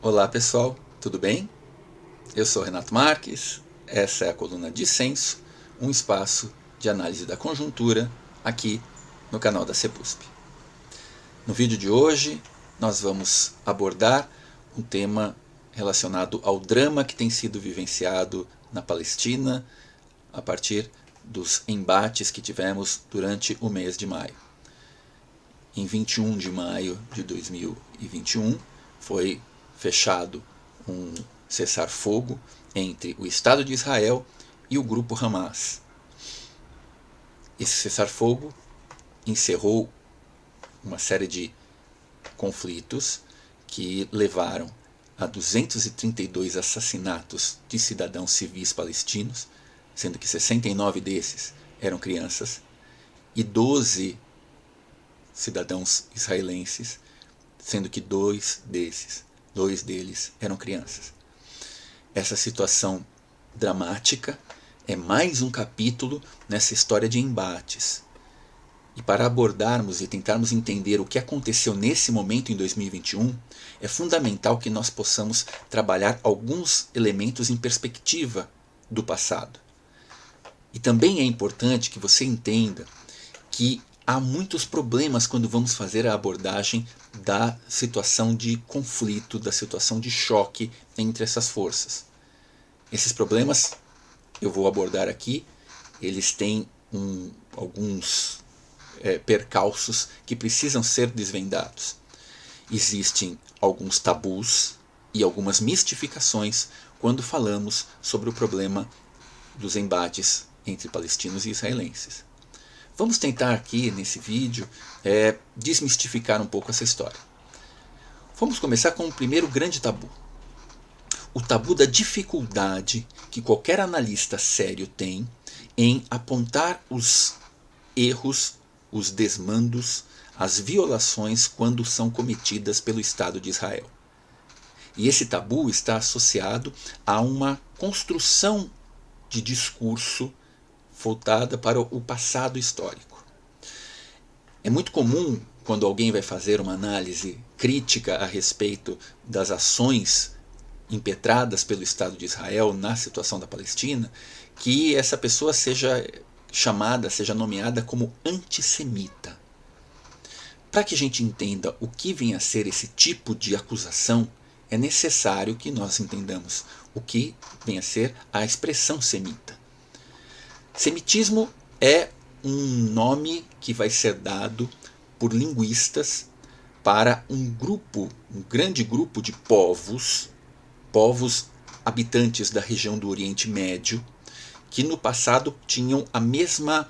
Olá pessoal, tudo bem? Eu sou Renato Marques, essa é a coluna Dissenso, um espaço de análise da conjuntura aqui no canal da CEPUSP. No vídeo de hoje nós vamos abordar um tema relacionado ao drama que tem sido vivenciado na Palestina a partir dos embates que tivemos durante o mês de maio. Em 21 de maio de 2021 foi fechado um cessar-fogo entre o Estado de Israel e o grupo Hamas. Esse cessar-fogo encerrou uma série de conflitos que levaram a 232 assassinatos de cidadãos civis palestinos, sendo que 69 desses eram crianças, e 12 cidadãos israelenses, sendo que dois deles eram crianças. Essa situação dramática é mais um capítulo nessa história de embates. E para abordarmos e tentarmos entender o que aconteceu nesse momento em 2021, é fundamental que nós possamos trabalhar alguns elementos em perspectiva do passado. E também é importante que você entenda que há muitos problemas quando vamos fazer a abordagem da situação de conflito, da situação de choque entre essas forças. Esses problemas eu vou abordar aqui, eles têm alguns percalços que precisam ser desvendados. Existem alguns tabus e algumas mistificações quando falamos sobre o problema dos embates entre palestinos e israelenses. Vamos tentar aqui nesse vídeo desmistificar um pouco essa história. Vamos começar com o primeiro grande tabu. O tabu da dificuldade que qualquer analista sério tem em apontar os erros, os desmandos, as violações quando são cometidas pelo Estado de Israel. E esse tabu está associado a uma construção de discurso voltada para o passado histórico. É muito comum, quando alguém vai fazer uma análise crítica a respeito das ações impetradas pelo Estado de Israel na situação da Palestina, que essa pessoa seja chamada, seja nomeada como antissemita. Para que a gente entenda o que vem a ser esse tipo de acusação, é necessário que nós entendamos o que vem a ser a expressão semita. Semitismo é um nome que vai ser dado por linguistas para um grande grupo de povos habitantes da região do Oriente Médio, que no passado tinham a mesma,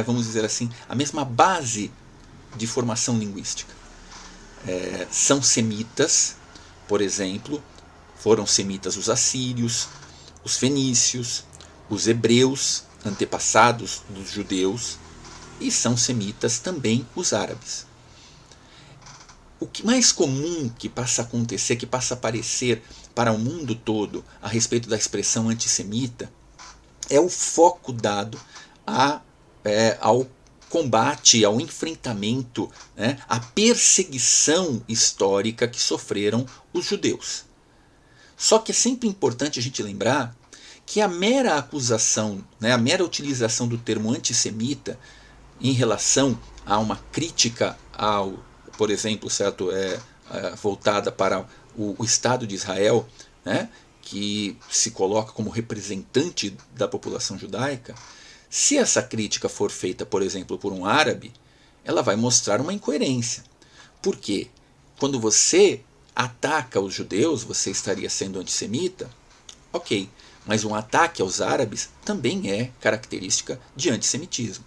vamos dizer assim, a mesma base de formação linguística. São semitas, por exemplo, foram semitas os assírios, os fenícios, os hebreus, antepassados dos judeus, e são semitas também os árabes. O que mais comum que passa a acontecer, que passa a aparecer para o mundo todo a respeito da expressão antissemita, é o foco dado ao combate, ao enfrentamento, à perseguição histórica que sofreram os judeus. Só que é sempre importante a gente lembrar que a mera acusação, a mera utilização do termo antissemita em relação a uma crítica ao, por exemplo, voltada para o Estado de Israel, que se coloca como representante da população judaica, se essa crítica for feita, por exemplo, por um árabe, ela vai mostrar uma incoerência. Por quê? Quando você ataca os judeus, você estaria sendo antissemita? Ok, mas um ataque aos árabes também é característica de antissemitismo.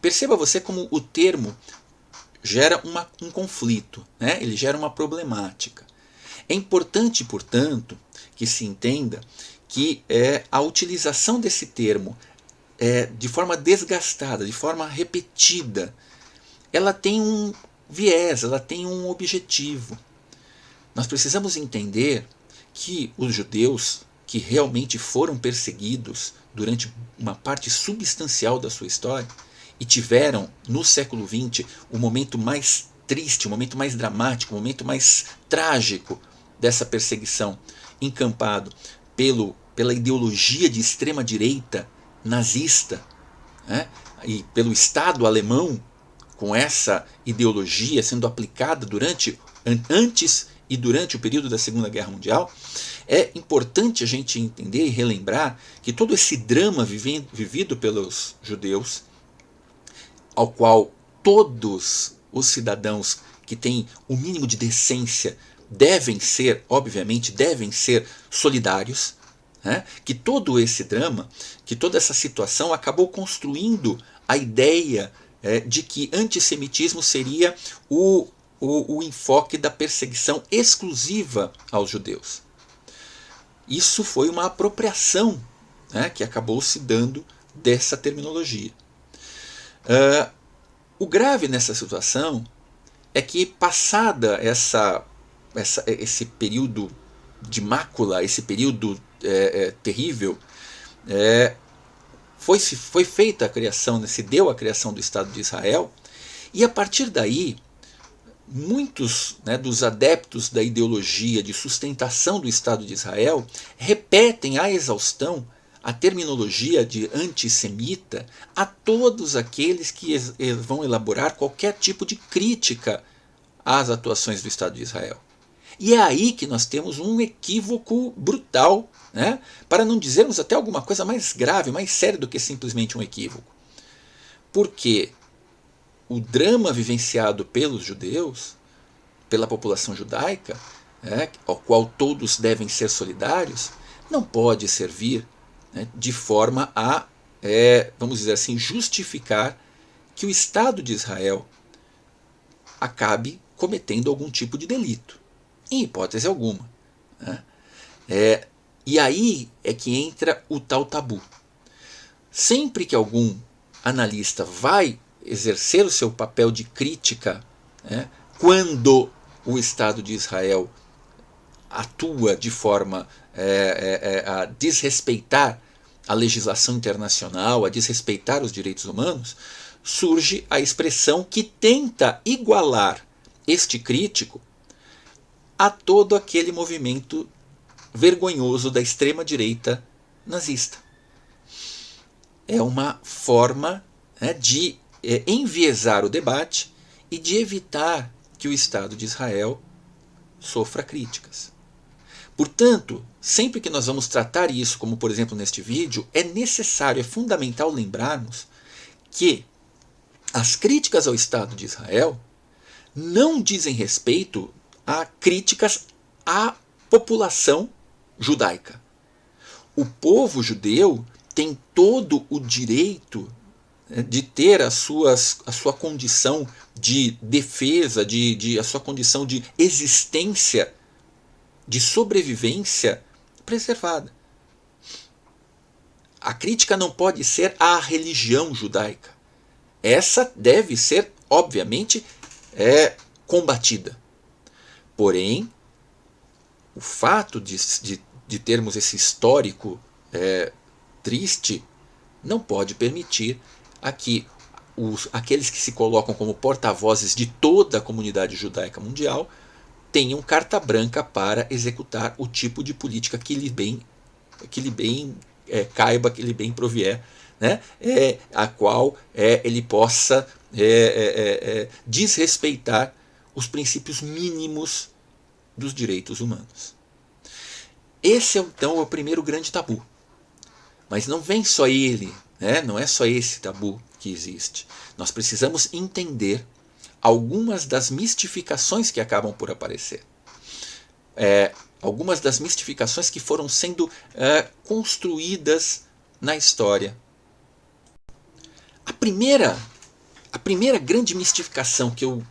Perceba você como o termo gera um conflito, ele gera uma problemática. É importante, portanto, que se entenda que a utilização desse termo de forma desgastada, de forma repetida, ela tem um viés, ela tem um objetivo. Nós precisamos entender que os judeus que realmente foram perseguidos durante uma parte substancial da sua história e tiveram no século XX o momento mais triste, o momento mais dramático, o momento mais trágico dessa perseguição encampado pela ideologia de extrema-direita nazista, né, e pelo Estado alemão, com essa ideologia sendo aplicada antes e durante o período da Segunda Guerra Mundial, é importante a gente entender e relembrar que todo esse drama vivido pelos judeus, ao qual todos os cidadãos que têm o mínimo de decência devem ser, obviamente, devem ser solidários, né? Que todo esse drama, que toda essa situação acabou construindo a ideia de que antissemitismo seria o enfoque da perseguição exclusiva aos judeus. Isso foi uma apropriação, né, que acabou se dando dessa terminologia. O grave nessa situação é que, passada esse período de mácula, esse período terrível, foi feita a criação, se deu a criação do Estado de Israel, e a partir daí, muitos, né, dos adeptos da ideologia de sustentação do Estado de Israel repetem à exaustão a terminologia de antissemita a todos aqueles que vão elaborar qualquer tipo de crítica às atuações do Estado de Israel. E é aí que nós temos um equívoco brutal, né, para não dizermos até alguma coisa mais grave, mais séria do que simplesmente um equívoco. Porque o drama vivenciado pelos judeus, pela população judaica, ao qual todos devem ser solidários, não pode servir, né, de forma a, vamos dizer assim, justificar que o Estado de Israel acabe cometendo algum tipo de delito, em hipótese alguma, né? E aí é que entra o tal tabu. Sempre que algum analista vai exercer o seu papel de crítica, né, quando o Estado de Israel atua de forma a desrespeitar a legislação internacional, a desrespeitar os direitos humanos, surge a expressão que tenta igualar este crítico a todo aquele movimento vergonhoso da extrema-direita nazista. É uma forma, né, de enviesar o debate e de evitar que o Estado de Israel sofra críticas. Portanto, sempre que nós vamos tratar isso, como por exemplo neste vídeo, é necessário, é fundamental lembrarmos que as críticas ao Estado de Israel não dizem respeito a críticas à população judaica. O povo judeu tem todo o direito de ter a sua condição de defesa, a sua condição de existência, de sobrevivência preservada. A crítica não pode ser à religião judaica. Essa deve ser, obviamente, combatida. Porém, o fato de termos esse histórico triste não pode permitir a que aqueles que se colocam como porta-vozes de toda a comunidade judaica mundial tenham carta branca para executar o tipo de política que lhe bem caiba, que lhe bem provier, né? A qual ele possa desrespeitar os princípios mínimos dos direitos humanos. Esse então é o primeiro grande tabu. Mas não vem só ele, né? Não é só esse tabu que existe. Nós precisamos entender algumas das mistificações que acabam por aparecer. Algumas das mistificações que foram sendo construídas na história. A primeira grande mistificação que eu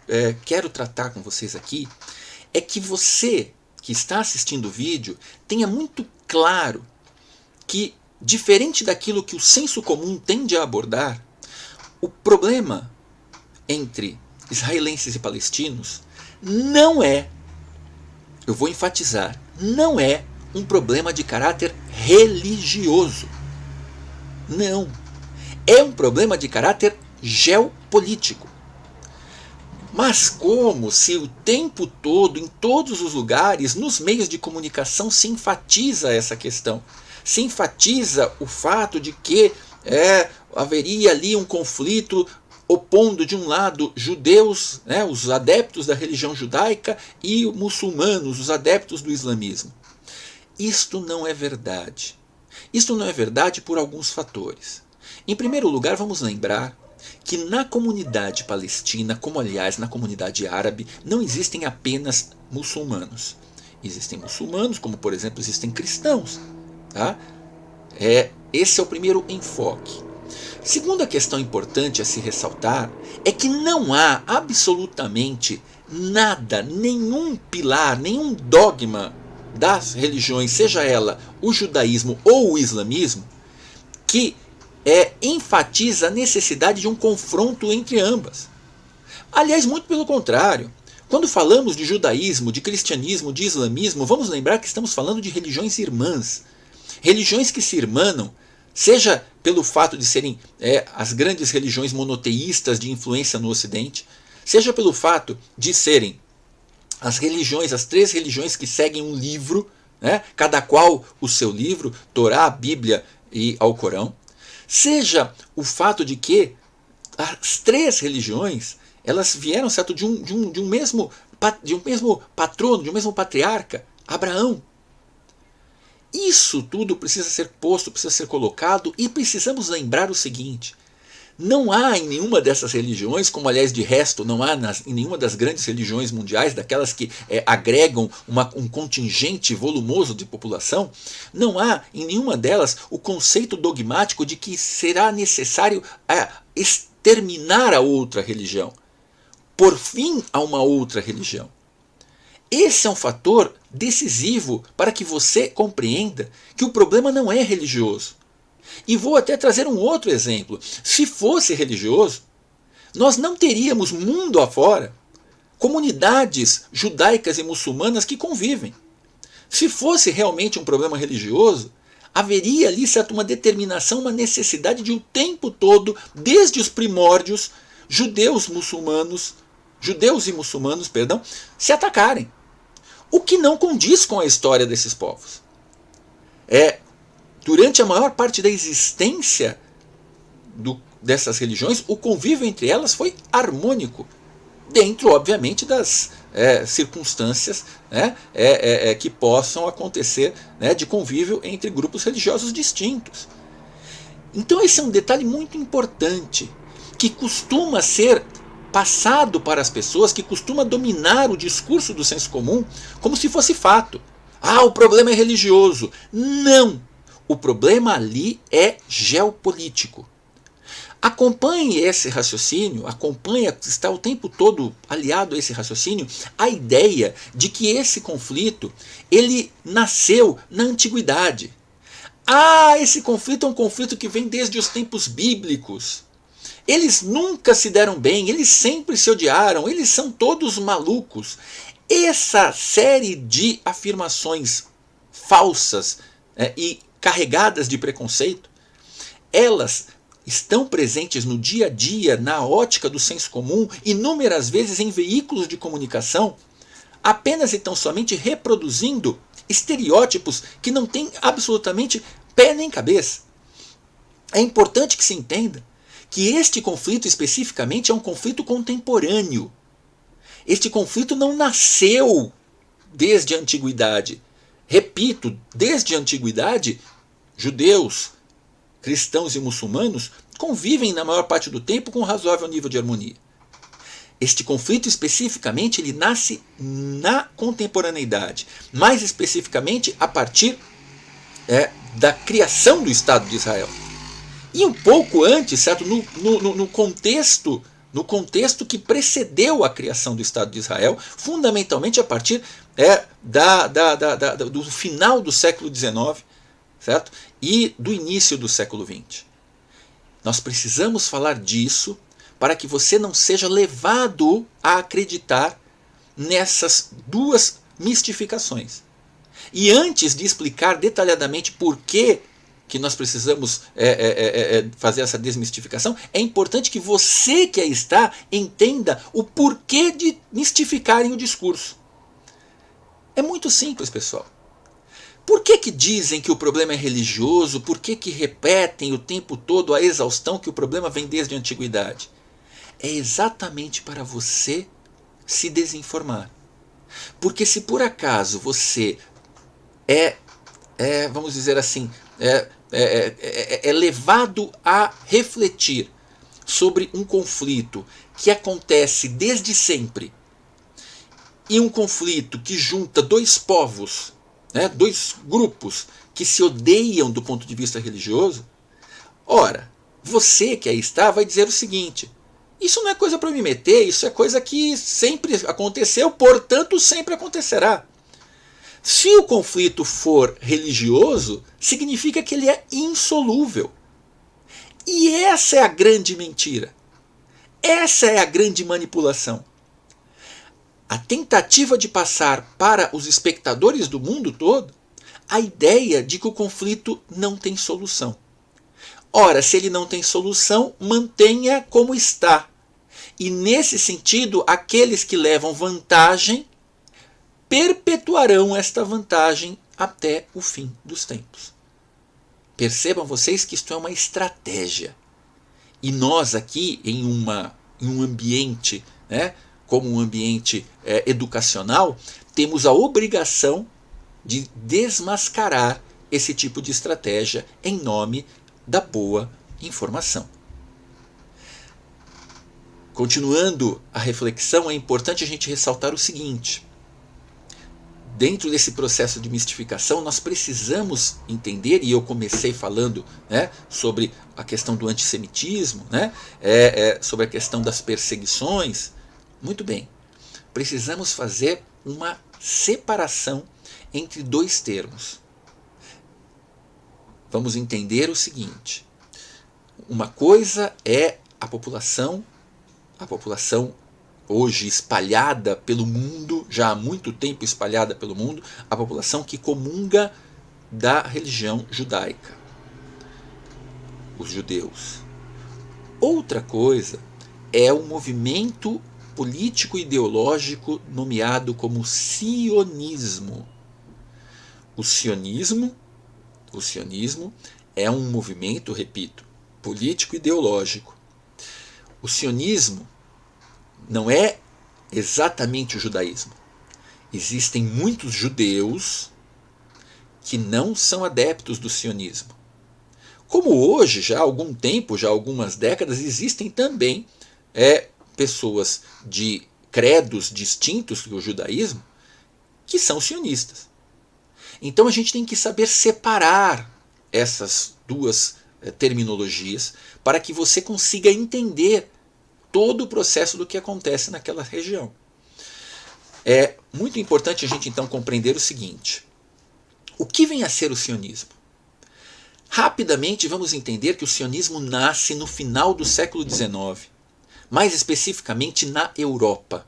quero tratar com vocês aqui é que você que está assistindo o vídeo tenha muito claro que, diferente daquilo que o senso comum tende a abordar, o problema entre israelenses e palestinos não é, eu vou enfatizar, não é um problema de caráter religioso. Não. É um problema de caráter geopolítico. Mas como se o tempo todo, em todos os lugares, nos meios de comunicação, se enfatiza essa questão. Se enfatiza o fato de que haveria ali um conflito opondo de um lado judeus, os adeptos da religião judaica, e muçulmanos, os adeptos do islamismo. Isto não é verdade. Isto não é verdade por alguns fatores. Em primeiro lugar, vamos lembrar que na comunidade palestina, como aliás na comunidade árabe, não existem apenas muçulmanos. Existem muçulmanos, como por exemplo existem cristãos. Tá? Esse é o primeiro enfoque. Segunda questão importante a se ressaltar é que não há absolutamente nada, nenhum pilar, nenhum dogma das religiões, seja ela o judaísmo ou o islamismo, que enfatiza a necessidade de um confronto entre ambas. Aliás, muito pelo contrário. Quando falamos de judaísmo, de cristianismo, de islamismo, vamos lembrar que estamos falando de religiões irmãs. Religiões que se irmanam, seja pelo fato de serem as grandes religiões monoteístas de influência no Ocidente, seja pelo fato de serem as três religiões que seguem um livro, cada qual o seu livro, Torá, Bíblia e Alcorão, seja o fato de que as três religiões elas vieram, certo, de um mesmo patrono, de um mesmo patriarca, Abraão. Isso tudo precisa ser posto, precisa ser colocado, e precisamos lembrar o seguinte: não há em nenhuma dessas religiões, como aliás de resto não há em nenhuma das grandes religiões mundiais, daquelas que agregam um contingente volumoso de população, não há em nenhuma delas o conceito dogmático de que será necessário exterminar a outra religião, por fim a uma outra religião. Esse é um fator decisivo para que você compreenda que o problema não é religioso. E vou até trazer um outro exemplo. Se fosse religioso, nós não teríamos mundo afora comunidades judaicas e muçulmanas que convivem. Se fosse realmente um problema religioso, haveria ali, certo, uma determinação, uma necessidade de o tempo todo, desde os primórdios, judeus e muçulmanos, se atacarem. O que não condiz com a história desses povos. Durante a maior parte da existência dessas religiões, o convívio entre elas foi harmônico, dentro, obviamente, das circunstâncias que possam acontecer de convívio entre grupos religiosos distintos. Então esse é um detalhe muito importante, que costuma ser passado para as pessoas, que costuma dominar o discurso do senso comum como se fosse fato. O problema é religioso. Não! O problema ali é geopolítico. Acompanhe esse raciocínio, está o tempo todo aliado a esse raciocínio, a ideia de que esse conflito ele nasceu na antiguidade. Esse conflito é um conflito que vem desde os tempos bíblicos. Eles nunca se deram bem, eles sempre se odiaram, eles são todos malucos. Essa série de afirmações falsas e carregadas de preconceito, elas estão presentes no dia a dia, na ótica do senso comum, inúmeras vezes em veículos de comunicação, apenas e tão somente reproduzindo estereótipos que não têm absolutamente pé nem cabeça. É importante que se entenda que este conflito especificamente é um conflito contemporâneo. Este conflito não nasceu desde a antiguidade. Repito, desde a antiguidade, judeus, cristãos e muçulmanos convivem na maior parte do tempo com um razoável nível de harmonia. Este conflito especificamente ele nasce na contemporaneidade, mais especificamente a partir da criação do Estado de Israel. E um pouco antes, certo, no contexto que precedeu a criação do Estado de Israel, fundamentalmente a partir do final do século XIX, certo? E do início do século XX. Nós precisamos falar disso para que você não seja levado a acreditar nessas duas mistificações. E antes de explicar detalhadamente por que que nós precisamos fazer essa desmistificação, é importante que você que aí está entenda o porquê de mistificarem o discurso. É muito simples, pessoal. Por que dizem que o problema é religioso? Por que repetem o tempo todo a exaustão que o problema vem desde a antiguidade? É exatamente para você se desinformar. Porque se por acaso você vamos dizer assim, é levado a refletir sobre um conflito que acontece desde sempre, e um conflito que junta dois povos, dois grupos que se odeiam do ponto de vista religioso, ora, você que aí está vai dizer o seguinte: isso não é coisa para me meter, isso é coisa que sempre aconteceu, portanto sempre acontecerá. Se o conflito for religioso, significa que ele é insolúvel. E essa é a grande mentira. Essa é a grande manipulação. A tentativa de passar para os espectadores do mundo todo a ideia de que o conflito não tem solução. Ora, se ele não tem solução, mantenha como está. E nesse sentido, aqueles que levam vantagem perpetuarão esta vantagem até o fim dos tempos. Percebam vocês que isto é uma estratégia. E nós aqui, em um ambiente, como um ambiente educacional, temos a obrigação de desmascarar esse tipo de estratégia em nome da boa informação. Continuando a reflexão, é importante a gente ressaltar o seguinte: dentro desse processo de mistificação, nós precisamos entender, e eu comecei falando sobre a questão do antissemitismo, sobre a questão das perseguições. Muito bem, precisamos fazer uma separação entre dois termos. Vamos entender o seguinte: uma coisa é a população hoje espalhada pelo mundo, já há muito tempo espalhada pelo mundo, a população que comunga da religião judaica, os judeus. Outra coisa é o movimento político-ideológico nomeado como sionismo. O sionismo é um movimento, repito, político-ideológico. O sionismo não é exatamente o judaísmo. Existem muitos judeus que não são adeptos do sionismo. Como hoje, já há algum tempo, já há algumas décadas, existem também pessoas de credos distintos do judaísmo que são sionistas. Então a gente tem que saber separar essas duas terminologias para que você consiga entender todo o processo do que acontece naquela região. É muito importante a gente então compreender o seguinte: o que vem a ser o sionismo? Rapidamente vamos entender que o sionismo nasce no final do século XIX, mais especificamente na Europa.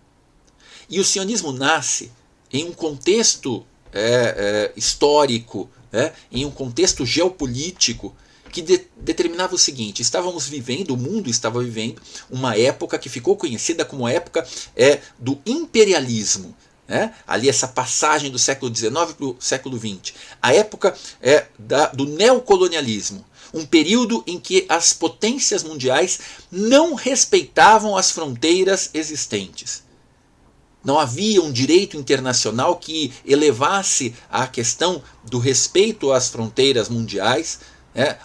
E o sionismo nasce em um contexto histórico, em um contexto geopolítico que determinava o seguinte: o mundo estava vivendo uma época que ficou conhecida como a época do imperialismo. Ali essa passagem do século XIX para o século XX. A época do neocolonialismo. Um período em que as potências mundiais não respeitavam as fronteiras existentes. Não havia um direito internacional que elevasse a questão do respeito às fronteiras mundiais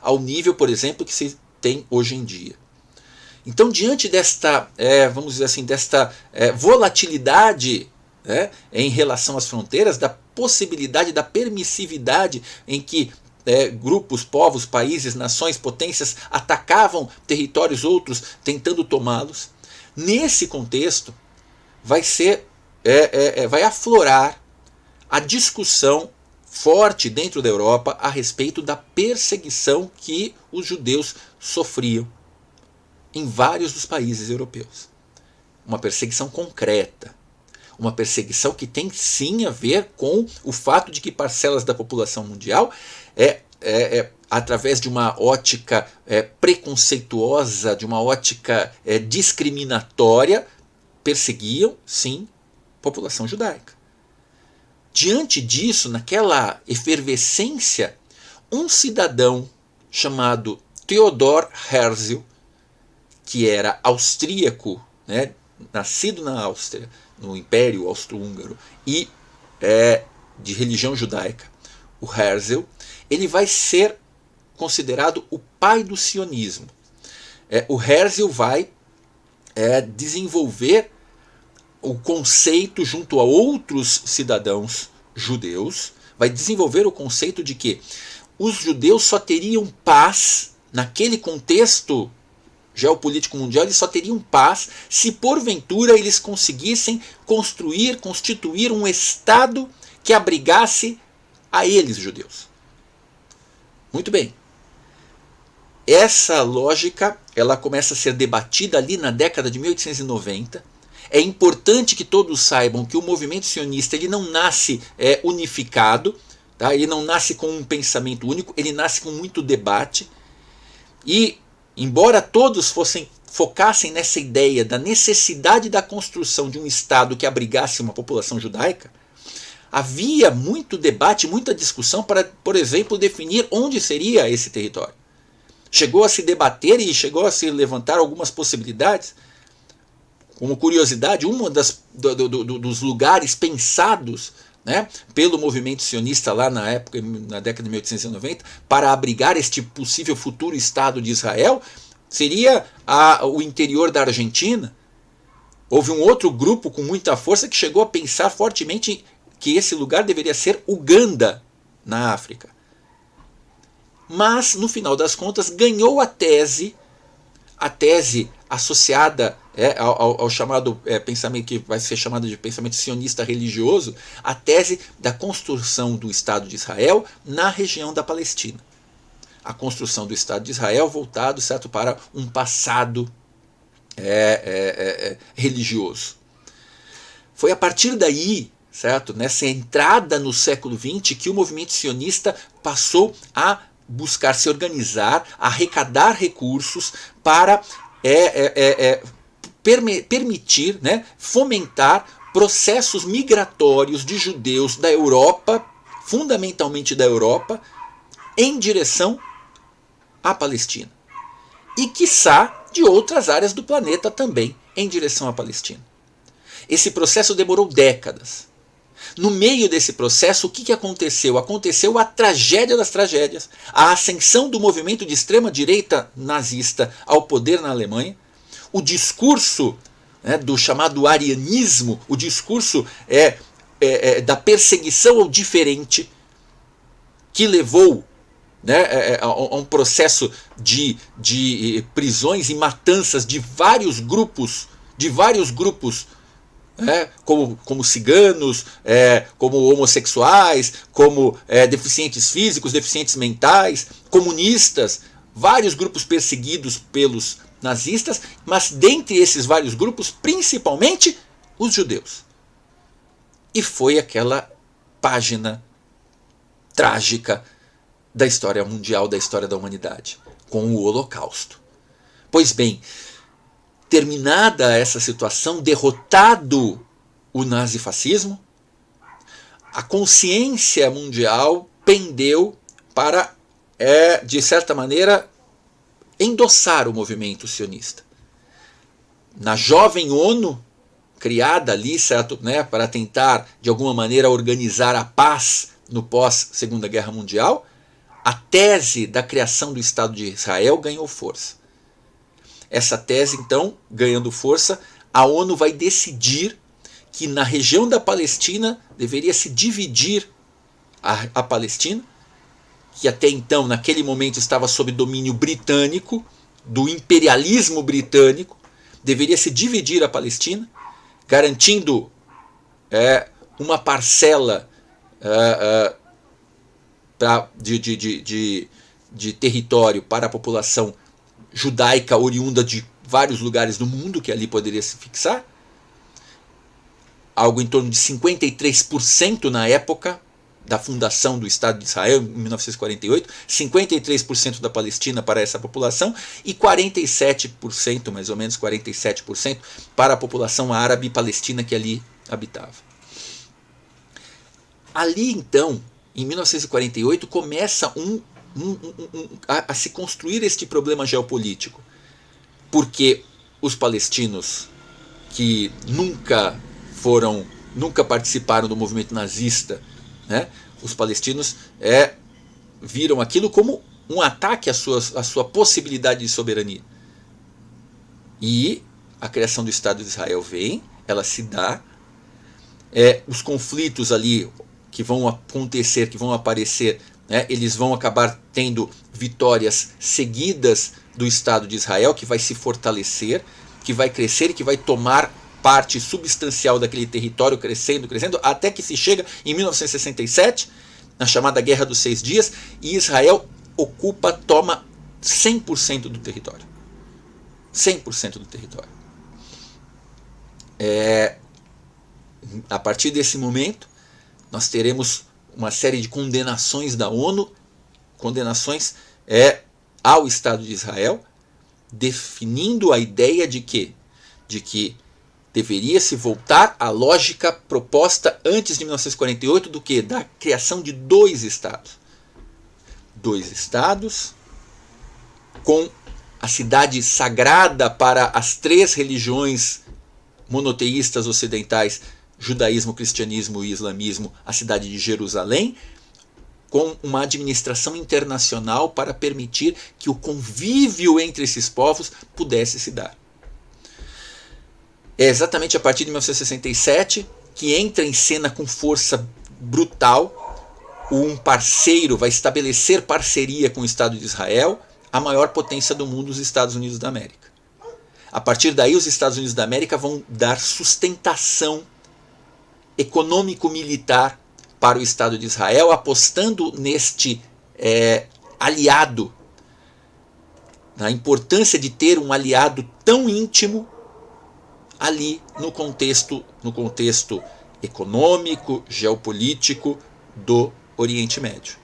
ao nível, por exemplo, que se tem hoje em dia. Então, diante desta, vamos dizer assim, desta volatilidade em relação às fronteiras, da possibilidade, da permissividade em que grupos, povos, países, nações, potências atacavam territórios outros tentando tomá-los, nesse contexto vai aflorar a discussão forte dentro da Europa a respeito da perseguição que os judeus sofriam em vários dos países europeus. Uma perseguição concreta. Uma perseguição que tem sim a ver com o fato de que parcelas da população mundial através de uma ótica preconceituosa, de uma ótica discriminatória, perseguiam, sim, a população judaica. Diante disso, naquela efervescência, um cidadão chamado Theodor Herzl, que era austríaco, né, nascido na Áustria, no Império Austro-Húngaro, e de religião judaica, o Herzl, ele vai ser considerado o pai do sionismo. O Herzl vai desenvolver o conceito junto a outros cidadãos judeus, vai desenvolver o conceito de que os judeus só teriam paz naquele contexto geopolítico mundial, eles só teriam paz se porventura eles conseguissem constituir um Estado que abrigasse a eles, judeus. Muito bem. Essa lógica ela começa a ser debatida ali na década de 1890. É importante que todos saibam que o movimento sionista ele não nasce unificado, tá? Ele não nasce com um pensamento único, ele nasce com muito debate. E, embora todos focassem nessa ideia da necessidade da construção de um Estado que abrigasse uma população judaica, havia muito debate, muita discussão para, por exemplo, definir onde seria esse território. Chegou a se debater e chegou a se levantar algumas possibilidades. Como curiosidade, um dos lugares pensados, né, pelo movimento sionista lá na época, na década de 1890, para abrigar este possível futuro Estado de Israel, seria o interior da Argentina. Houve um outro grupo com muita força que chegou a pensar fortemente que esse lugar deveria ser Uganda, na África. Mas, no final das contas, ganhou a tese associada ao chamado pensamento que vai ser chamado de pensamento sionista religioso, a tese da construção do Estado de Israel na região da Palestina. A construção do Estado de Israel voltado, certo, para um passado religioso. Foi a partir daí, certo, nessa entrada no século XX, que o movimento sionista passou a buscar se organizar, arrecadar recursos para permitir, né, fomentar processos migratórios de judeus da Europa, fundamentalmente da Europa, em direção à Palestina. E, quiçá, de outras áreas do planeta também, em direção à Palestina. Esse processo demorou décadas. No meio desse processo, o que aconteceu? Aconteceu a tragédia das tragédias, a ascensão do movimento de extrema-direita nazista ao poder na Alemanha, o discurso do chamado arianismo, o discurso da perseguição ao diferente, que levou a um processo de prisões e matanças de vários grupos, como ciganos, como homossexuais, como deficientes físicos, deficientes mentais, comunistas, vários grupos perseguidos pelos nazistas, mas dentre esses vários grupos, principalmente os judeus. E foi aquela página trágica da história mundial, da história da humanidade, com o Holocausto. Pois bem, terminada essa situação, derrotado o nazifascismo, a consciência mundial pendeu para, de certa maneira, endossar o movimento sionista. Na jovem ONU, criada ali, certo, para tentar, de alguma maneira, organizar a paz no pós-Segunda Guerra Mundial, a tese da criação do Estado de Israel ganhou força. Essa tese, então, ganhando força, a ONU vai decidir que na região da Palestina deveria se dividir a Palestina, que até então, naquele momento, estava sob domínio britânico, do imperialismo britânico, deveria se dividir a Palestina, garantindo uma parcela de território para a população judaica oriunda de vários lugares do mundo que ali poderia se fixar, algo em torno de 53% na época, da fundação do Estado de Israel em 1948, 53% da Palestina para essa população e 47%, mais ou menos 47%, para a população árabe palestina que ali habitava. Ali então, em 1948, começa a se construir este problema geopolítico, porque os palestinos que nunca participaram do movimento nazista, né, os palestinos viram aquilo como um ataque à sua possibilidade de soberania. E a criação do Estado de Israel vem, ela se dá, os conflitos ali que vão acontecer, que vão aparecer, né, eles vão acabar tendo vitórias seguidas do Estado de Israel, que vai se fortalecer, que vai crescer e que vai tomar parte substancial daquele território, crescendo, até que se chega em 1967, na chamada Guerra dos 6 Dias, e Israel toma 100% do território. 100% do território. A partir desse momento, nós teremos uma série de condenações da ONU, condenações ao Estado de Israel, definindo a ideia de que deveria se voltar à lógica proposta antes de 1948 do que? Da criação de 2 estados. 2 estados com a cidade sagrada para as 3 religiões monoteístas ocidentais, judaísmo, cristianismo e islamismo, a cidade de Jerusalém, com uma administração internacional para permitir que o convívio entre esses povos pudesse se dar. É exatamente a partir de 1967 que entra em cena com força brutal um parceiro, vai estabelecer parceria com o Estado de Israel, a maior potência do mundo, os Estados Unidos da América. A partir daí, os Estados Unidos da América vão dar sustentação econômico-militar para o Estado de Israel, apostando neste aliado, na importância de ter um aliado tão íntimo ali no contexto econômico, geopolítico do Oriente Médio.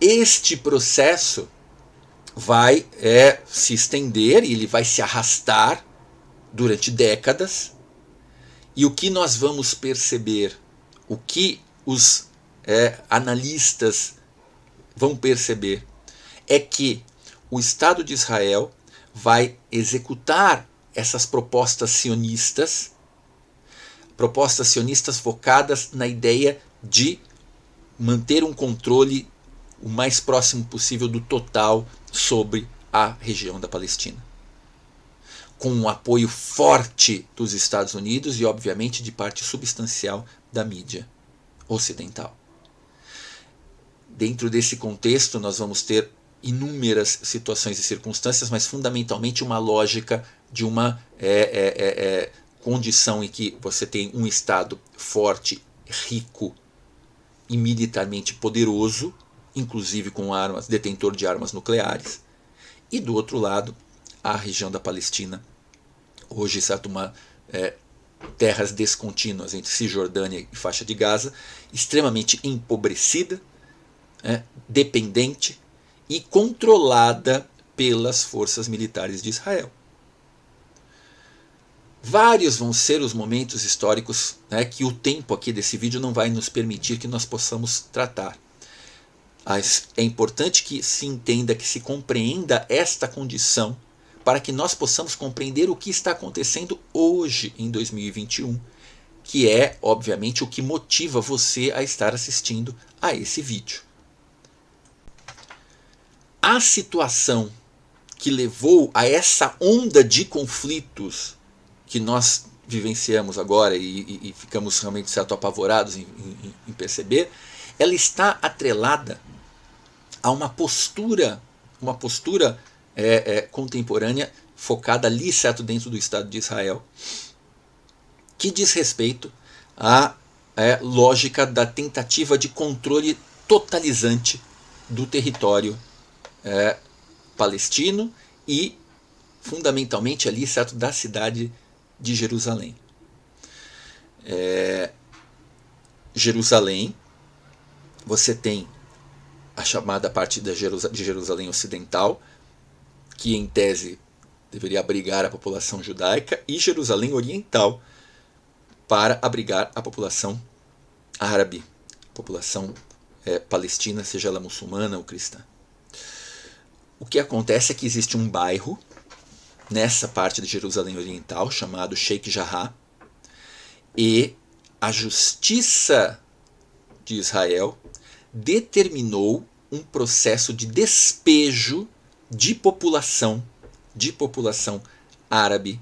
Este processo vai se estender e ele vai se arrastar durante décadas, e o que nós vamos perceber, o que os analistas vão perceber, é que o Estado de Israel vai executar essas propostas sionistas focadas na ideia de manter um controle o mais próximo possível do total sobre a região da Palestina, com um apoio forte dos Estados Unidos e, obviamente, de parte substancial da mídia ocidental. Dentro desse contexto, nós vamos ter inúmeras situações e circunstâncias, mas fundamentalmente uma lógica de uma condição em que você tem um Estado forte, rico e militarmente poderoso, inclusive com armas, detentor de armas nucleares, e do outro lado, a região da Palestina, hoje terras descontínuas entre Cisjordânia e faixa de Gaza, extremamente empobrecida, dependente e controlada pelas forças militares de Israel. Vários vão ser os momentos históricos que o tempo aqui desse vídeo não vai nos permitir que nós possamos tratar. Mas é importante que se entenda, que se compreenda esta condição para que nós possamos compreender o que está acontecendo hoje em 2021, que é, obviamente, o que motiva você a estar assistindo a esse vídeo. A situação que levou a essa onda de conflitos que nós vivenciamos agora e ficamos realmente certo apavorados em perceber, ela está atrelada a uma postura contemporânea focada ali certo dentro do Estado de Israel, que diz respeito à lógica da tentativa de controle totalizante do território palestino e fundamentalmente ali certo da cidade de Jerusalém. Jerusalém, você tem a chamada parte de Jerusalém Ocidental, que em tese deveria abrigar a população judaica, e Jerusalém Oriental, para abrigar a população árabe, a população palestina, seja ela muçulmana ou cristã. O que acontece é que existe um bairro nessa parte de Jerusalém Oriental chamado Sheikh Jarrah, e a justiça de Israel determinou um processo de despejo de população árabe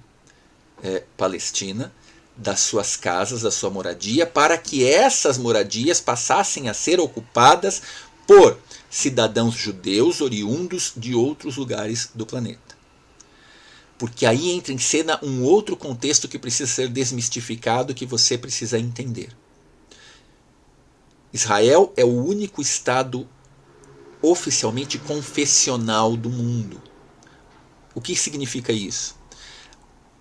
palestina das suas casas, da sua moradia, para que essas moradias passassem a ser ocupadas por cidadãos judeus oriundos de outros lugares do planeta. Porque aí entra em cena um outro contexto que precisa ser desmistificado, que você precisa entender. Israel é o único Estado oficialmente confessional do mundo. O que significa isso?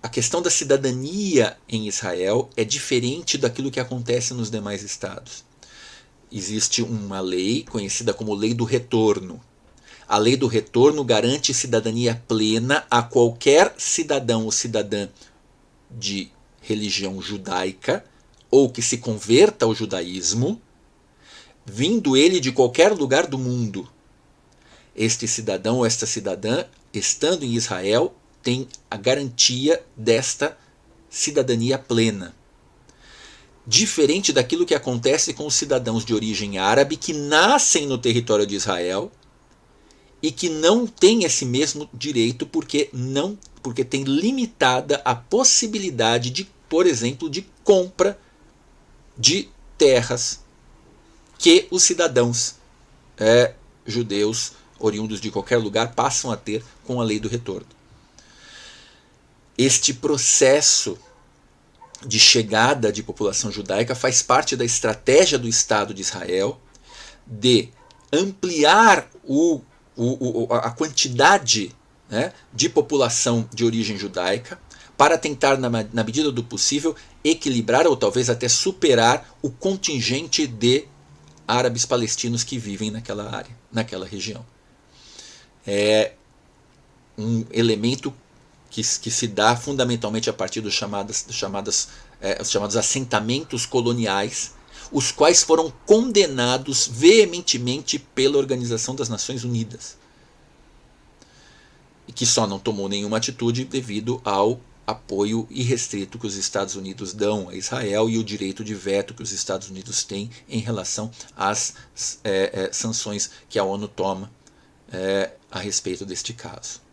A questão da cidadania em Israel é diferente daquilo que acontece nos demais estados. Existe uma lei conhecida como Lei do Retorno. A Lei do Retorno garante cidadania plena a qualquer cidadão ou cidadã de religião judaica ou que se converta ao judaísmo, vindo ele de qualquer lugar do mundo. Este cidadão ou esta cidadã, estando em Israel, tem a garantia desta cidadania plena. Diferente daquilo que acontece com os cidadãos de origem árabe que nascem no território de Israel e que não têm esse mesmo direito porque tem limitada a possibilidade de, por exemplo, de compra de terras que os cidadãos judeus oriundos de qualquer lugar passam a ter com a Lei do Retorno. Este processo de chegada de população judaica faz parte da estratégia do Estado de Israel de ampliar a quantidade, né, de população de origem judaica para tentar, na medida do possível, equilibrar ou talvez até superar o contingente de árabes palestinos que vivem naquela área, naquela região. É um elemento que se dá fundamentalmente a partir dos chamados assentamentos coloniais, os quais foram condenados veementemente pela Organização das Nações Unidas, e que só não tomou nenhuma atitude devido ao apoio irrestrito que os Estados Unidos dão a Israel e o direito de veto que os Estados Unidos têm em relação às sanções que a ONU toma a respeito deste caso.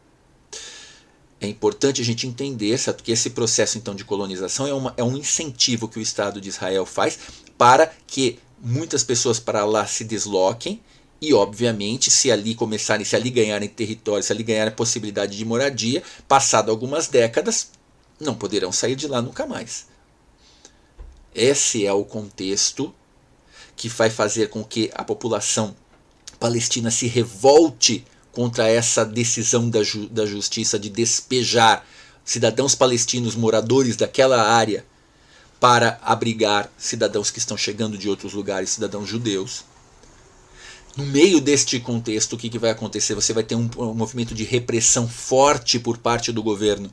É importante a gente entender, certo, que esse processo então de colonização é um incentivo que o Estado de Israel faz para que muitas pessoas para lá se desloquem e, obviamente, se ali ganharem território, se ali ganharem a possibilidade de moradia, passado algumas décadas, não poderão sair de lá nunca mais. Esse é o contexto que vai fazer com que a população palestina se revolte contra essa decisão da justiça de despejar cidadãos palestinos moradores daquela área para abrigar cidadãos que estão chegando de outros lugares, cidadãos judeus. No meio deste contexto, o que vai acontecer? Você vai ter um movimento de repressão forte por parte do governo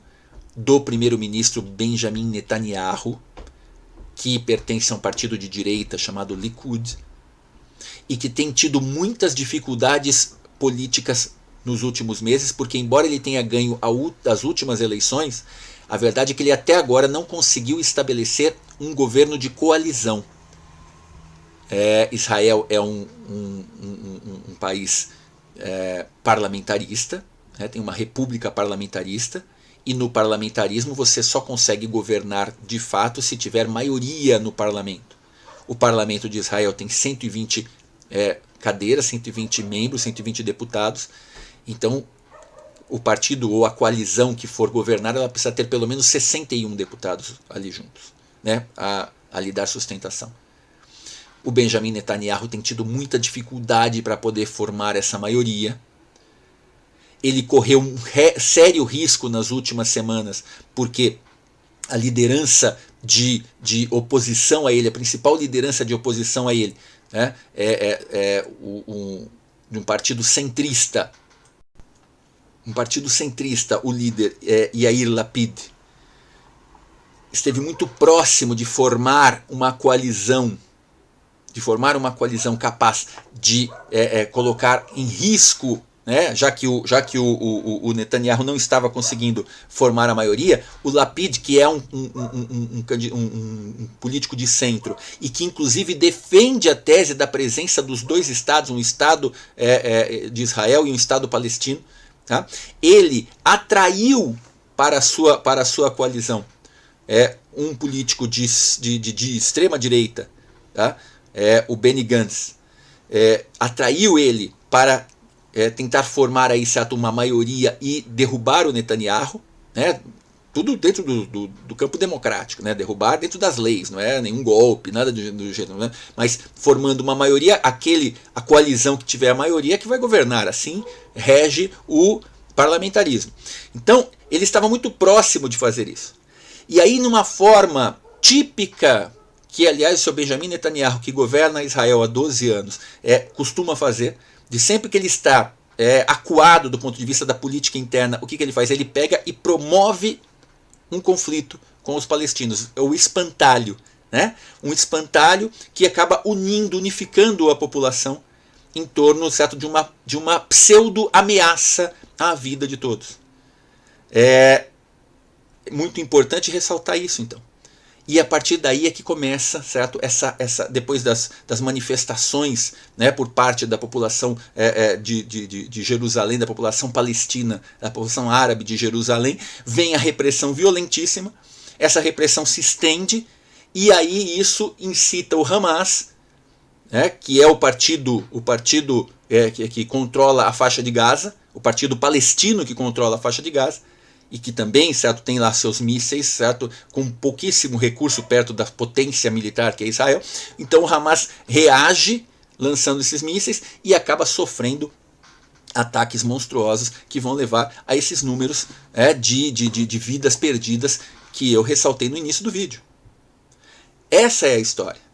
do primeiro-ministro Benjamin Netanyahu, que pertence a um partido de direita chamado Likud, e que tem tido muitas dificuldades políticas nos últimos meses, porque embora ele tenha ganho as últimas eleições, a verdade é que ele até agora não conseguiu estabelecer um governo de coalizão. Israel é um país parlamentarista, tem uma república parlamentarista, e no parlamentarismo você só consegue governar de fato se tiver maioria no parlamento. O parlamento de Israel tem 120 cadeiras, 120 membros, 120 deputados. Então, o partido ou a coalizão que for governar, ela precisa ter pelo menos 61 deputados ali juntos, né, a lhe dar sustentação. O Benjamin Netanyahu tem tido muita dificuldade para poder formar essa maioria. Ele correu um sério risco nas últimas semanas, porque a liderança de oposição a ele, a principal liderança de oposição a ele, né, de um partido centrista. O líder Yair Lapid, esteve muito próximo de formar uma coalizão, capaz de colocar em risco, né, já que o Netanyahu não estava conseguindo formar a maioria, o Lapid, que é um político de centro e que inclusive defende a tese da presença dos dois estados, um estado de Israel e um estado palestino, tá? Ele atraiu para a sua coalizão um político de extrema direita, tá? O Benny Gantz, atraiu ele para tentar formar aí, certo, uma maioria e derrubar o Netanyahu, né? Tudo dentro do campo democrático, né? Derrubar dentro das leis, não é nenhum golpe, nada do jeito, né? Mas formando uma maioria, a coalizão que tiver a maioria que vai governar, assim rege o parlamentarismo. Então, ele estava muito próximo de fazer isso. E aí, numa forma típica, que aliás o seu Benjamin Netanyahu, que governa Israel há 12 anos, costuma fazer, de sempre que ele está acuado do ponto de vista da política interna, o que ele faz? Ele pega e promove um conflito com os palestinos, o espantalho, né? Um espantalho que acaba unificando a população em torno, certo, de uma pseudo-ameaça à vida de todos. É muito importante ressaltar isso, então. E a partir daí é que começa, certo, depois das manifestações, né, por parte da população de Jerusalém, da população palestina, da população árabe de Jerusalém, vem a repressão violentíssima. Essa repressão se estende e aí isso incita o Hamas, que é o partido que controla a faixa de Gaza, o partido palestino que controla a faixa de Gaza, e que também, certo, tem lá seus mísseis, certo, com pouquíssimo recurso perto da potência militar que é Israel. Então o Hamas reage lançando esses mísseis e acaba sofrendo ataques monstruosos que vão levar a esses números de vidas perdidas que eu ressaltei no início do vídeo. Essa é a história.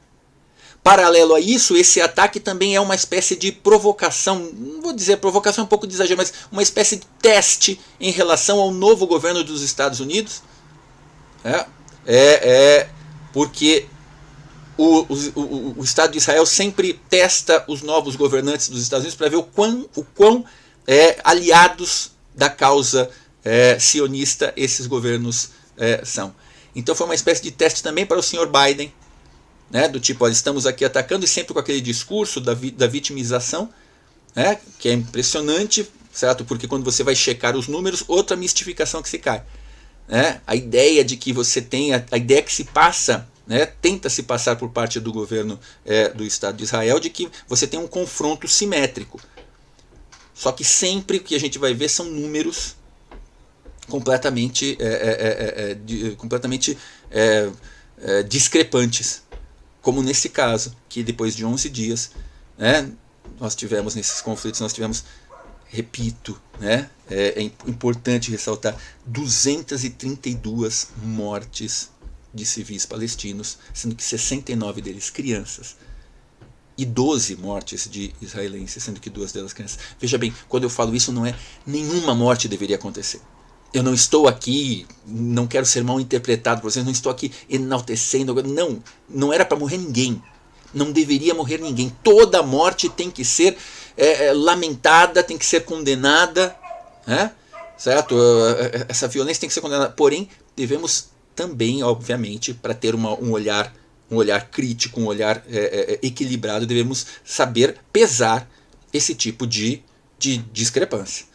Paralelo a isso, esse ataque também é uma espécie de provocação, não vou dizer provocação, é um pouco de exagero, mas uma espécie de teste em relação ao novo governo dos Estados Unidos, porque o Estado de Israel sempre testa os novos governantes dos Estados Unidos para ver o quão aliados da causa sionista esses governos são. Então foi uma espécie de teste também para o senhor Biden, né, do tipo, olha, estamos aqui atacando, e sempre com aquele discurso da vitimização, né, que é impressionante, certo? Porque quando você vai checar os números, outra mistificação que se cai. Né? A ideia de que você tem, a ideia que se passa, né, tenta se passar por parte do governo do Estado de Israel, de que você tem um confronto simétrico. Só que sempre o que a gente vai ver são números completamente discrepantes. Como nesse caso, que depois de 11 dias, né, nós tivemos nesses conflitos, repito, né, é importante ressaltar, 232 mortes de civis palestinos, sendo que 69 deles crianças, e 12 mortes de israelenses, sendo que 2 delas crianças. Veja bem, quando eu falo isso, não é nenhuma morte deveria acontecer. Eu não estou aqui, não quero ser mal interpretado por vocês, não estou aqui enaltecendo, não era para morrer ninguém, não deveria morrer ninguém. Toda morte tem que ser lamentada, tem que ser condenada, né? Certo? Essa violência tem que ser condenada, porém devemos também, obviamente, para ter um olhar crítico, um olhar equilibrado, devemos saber pesar esse tipo de discrepância.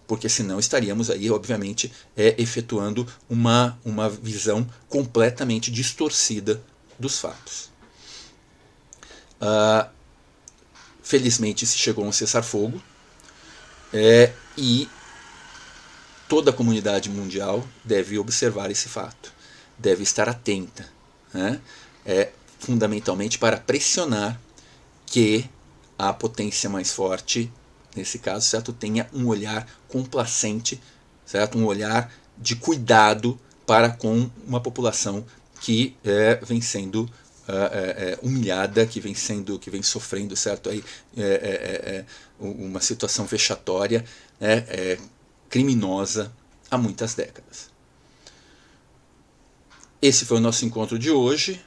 Porque senão estaríamos aí, obviamente, efetuando uma visão completamente distorcida dos fatos. Felizmente se chegou a um cessar-fogo e toda a comunidade mundial deve observar esse fato, deve estar atenta, né? Fundamentalmente para pressionar que a potência mais forte, nesse caso, certo, tenha um olhar complacente, certo, um olhar de cuidado para com uma população que vem sendo humilhada, que vem sofrendo, certo, aí, uma situação vexatória, criminosa há muitas décadas. Esse foi o nosso encontro de hoje.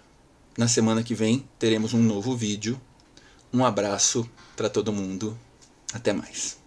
Na semana que vem teremos um novo vídeo. Um abraço para todo mundo. Até mais.